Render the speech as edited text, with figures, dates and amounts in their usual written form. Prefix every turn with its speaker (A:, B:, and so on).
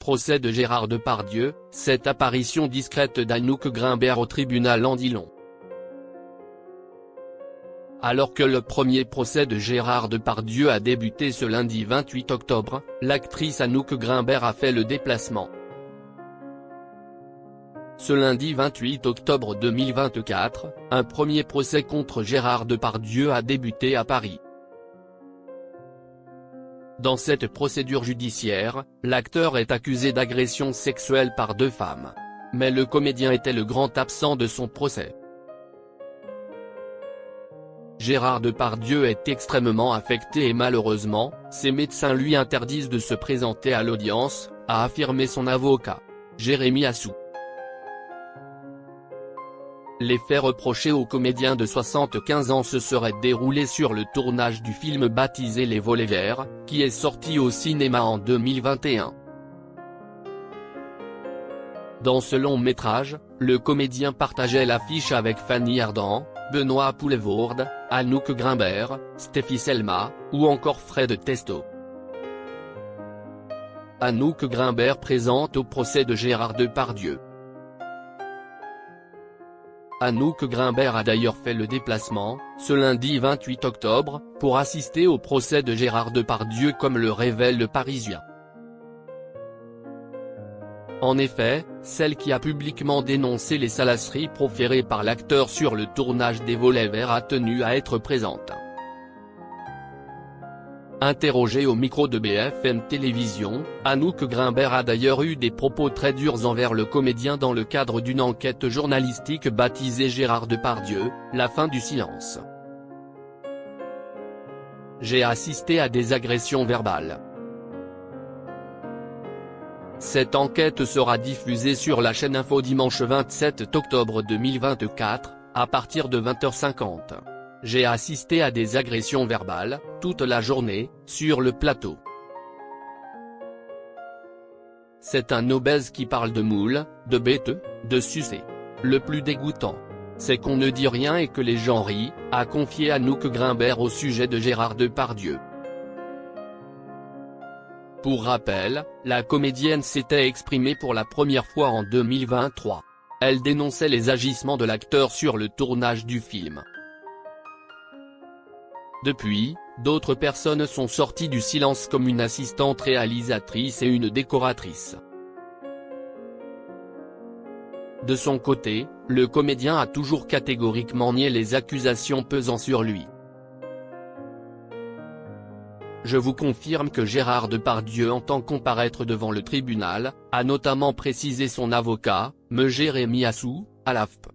A: Procès de Gérard Depardieu, cette apparition discrète d'Anouk Grimbert au tribunal en dit long. Alors que le premier procès de Gérard Depardieu a débuté ce lundi 28 octobre, l'actrice Anouk Grimbert a fait le déplacement. Ce lundi 28 octobre 2024, un premier procès contre Gérard Depardieu a débuté à Paris. Dans cette procédure judiciaire, l'acteur est accusé d'agression sexuelle par 2 femmes. Mais le comédien était le grand absent de son procès. Gérard Depardieu est extrêmement affecté et malheureusement, ses médecins lui interdisent de se présenter à l'audience, a affirmé son avocat, Jérémy Assou. Les faits reprochés au comédien de 75 ans se seraient déroulés sur le tournage du film baptisé Les Volets Verts, qui est sorti au cinéma en 2021. Dans ce long métrage, le comédien partageait l'affiche avec Fanny Ardant, Benoît Poelvoorde, Anouk Grimbert, Stéphie Selma, ou encore Fred Testo. Anouk Grimbert présente au procès de Gérard Depardieu. Anouk Grimbert a d'ailleurs fait le déplacement, ce lundi 28 octobre, pour assister au procès de Gérard Depardieu comme le révèle Le Parisien. En effet, celle qui a publiquement dénoncé les salaceries proférées par l'acteur sur le tournage des Volets Verts a tenu à être présente. Interrogée au micro de BFM Télévision, Anouk Grimbert a d'ailleurs eu des propos très durs envers le comédien dans le cadre d'une enquête journalistique baptisée Gérard Depardieu, la fin du silence. J'ai assisté à des agressions verbales. Cette enquête sera diffusée sur la chaîne Info dimanche 27 octobre 2024, à partir de 20h50. J'ai assisté à des agressions verbales, toute la journée, sur le plateau. C'est un obèse qui parle de moules, de bêteux, de sucer. Le plus dégoûtant, c'est qu'on ne dit rien et que les gens rient, a confié Anouk Grimbert au sujet de Gérard Depardieu. Pour rappel, la comédienne s'était exprimée pour la première fois en 2023. Elle dénonçait les agissements de l'acteur sur le tournage du film. Depuis, d'autres personnes sont sorties du silence comme une assistante réalisatrice et une décoratrice. De son côté, le comédien a toujours catégoriquement nié les accusations pesant sur lui. Je vous confirme que Gérard Depardieu entend comparaître devant le tribunal, a notamment précisé son avocat, me Jérémy Assou, à l'AFP.